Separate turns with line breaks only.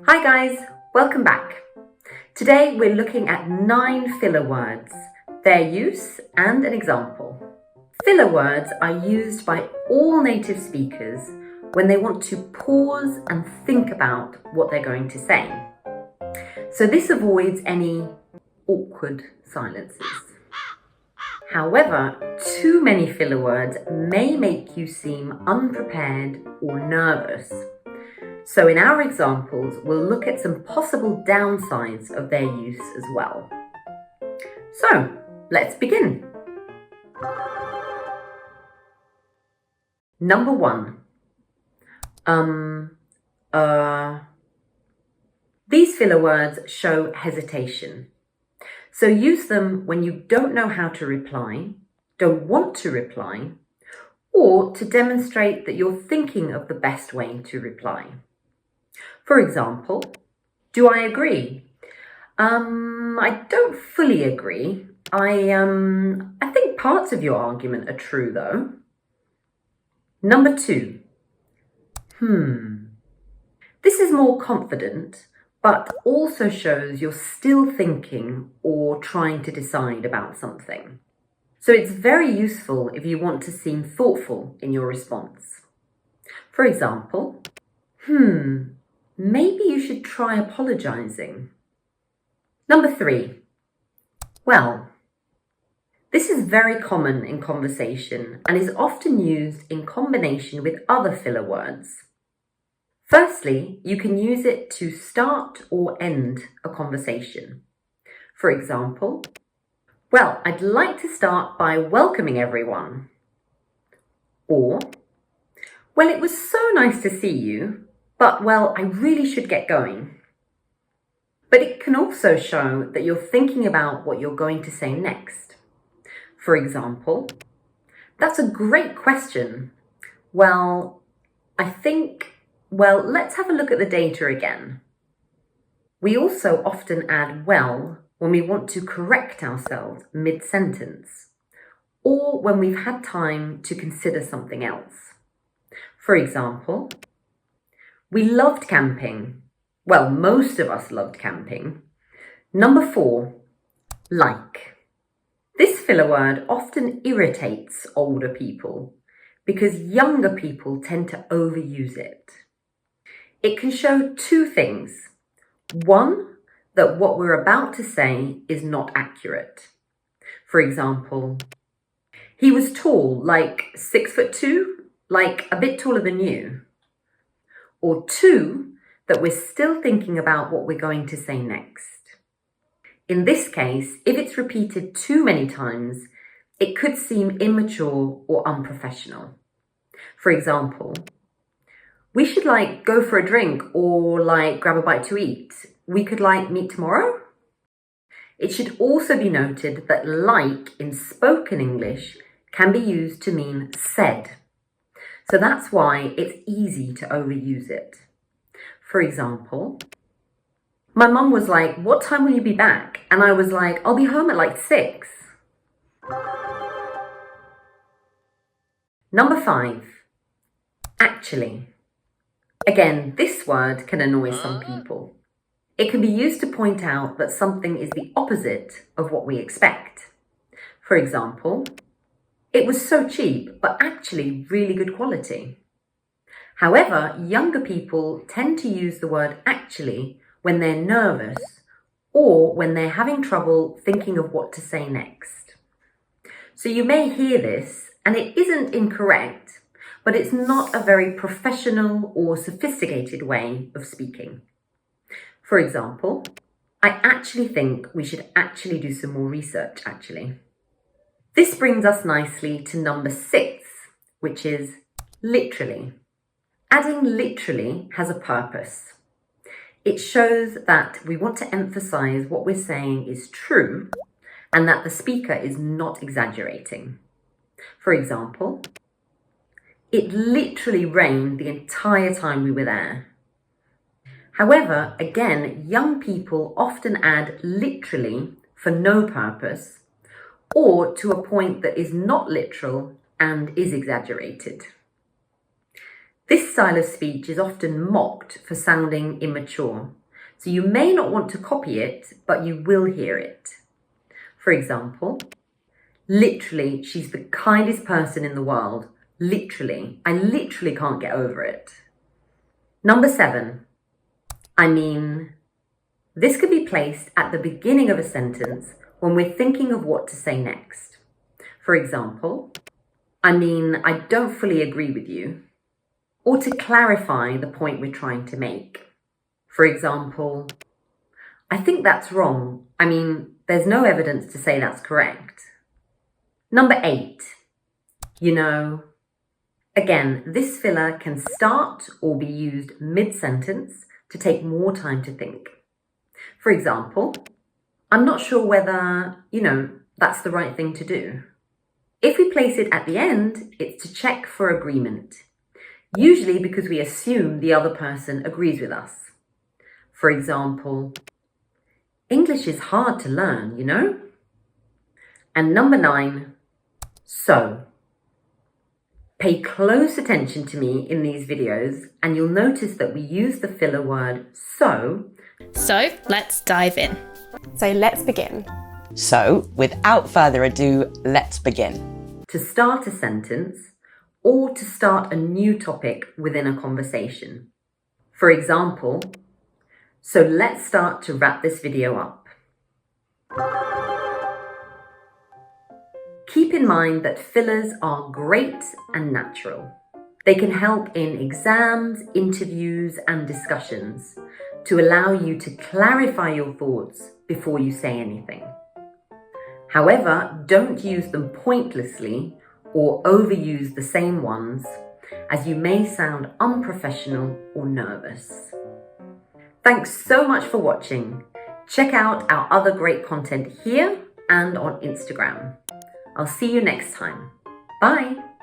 Hi guys, welcome back. Today we're looking at 9 filler words, their use and an example. Filler words are used by all native speakers when they want to pause and think about what they're going to say. So this avoids any awkward silences. However, too many filler words may make you seem unprepared or nervous. So in our examples, we'll look at some possible downsides of their use as well. So, let's begin. Number 1. These filler words show hesitation. So use them when you don't know how to reply, don't want to reply, or to demonstrate that you're thinking of the best way to reply. For example, do I agree? I don't fully agree. I think parts of your argument are true though. Number 2. This is more confident, but also shows you're still thinking or trying to decide about something. So it's very useful if you want to seem thoughtful in your response. For example, maybe you should try apologizing. Number 3. Well, this is very common in conversation and is often used in combination with other filler words. Firstly, you can use it to start or end a conversation. For example, well, I'd like to start by welcoming everyone. Or, well, it was so nice to see you, but well, I really should get going. But it can also show that you're thinking about what you're going to say next. For example, that's a great question. Well, let's have a look at the data again. We also often add well when we want to correct ourselves mid-sentence, or when we've had time to consider something else. For example, we loved camping. Well, most of us loved camping. Number 4, like. This filler word often irritates older people because younger people tend to overuse it. It can show 2 things. 1, that what we're about to say is not accurate. For example, he was tall, like 6'2", like a bit taller than you. Or 2, that we're still thinking about what we're going to say next. In this case, if it's repeated too many times, it could seem immature or unprofessional. For example, we should go for a drink or grab a bite to eat. We could meet tomorrow? It should also be noted that in spoken English can be used to mean said. So that's why it's easy to overuse it. For example, my mum was like, what time will you be back? And I was like, I'll be home at 6. Number 5, actually. Again, this word can annoy some people. It can be used to point out that something is the opposite of what we expect. For example, it was so cheap, but actually really good quality. However, younger people tend to use the word actually when they're nervous or when they're having trouble thinking of what to say next. So you may hear this, and it isn't incorrect, but it's not a very professional or sophisticated way of speaking. For example, I actually think we should actually do some more research, actually. This brings us nicely to number 6, which is literally. Adding literally has a purpose. It shows that we want to emphasize what we're saying is true and that the speaker is not exaggerating. For example, it literally rained the entire time we were there. However, again, young people often add literally for no purpose or to a point that is not literal and is exaggerated. This style of speech is often mocked for sounding immature, so you may not want to copy it, but you will hear it. For example, literally, she's the kindest person in the world. Literally. I literally can't get over it. Number 7. I mean, this could be placed at the beginning of a sentence when we're thinking of what to say next. For example, I mean, I don't fully agree with you. Or to clarify the point we're trying to make. For example, I think that's wrong. I mean, there's no evidence to say that's correct. Number 8. You know. Again, this filler can start or be used mid-sentence to take more time to think. For example, I'm not sure whether, that's the right thing to do. If we place it at the end, it's to check for agreement. Usually because we assume the other person agrees with us. For example, English is hard to learn, And number 9, so. Pay close attention to me in these videos and you'll notice that we use the filler word so.
So let's dive in.
So let's begin.
So, without further ado, let's begin.
To start a sentence or to start a new topic within a conversation. For example, so let's start to wrap this video up. Keep in mind that fillers are great and natural. They can help in exams, interviews, and discussions to allow you to clarify your thoughts before you say anything. However, don't use them pointlessly or overuse the same ones, as you may sound unprofessional or nervous. Thanks so much for watching. Check out our other great content here and on Instagram. I'll see you next time. Bye!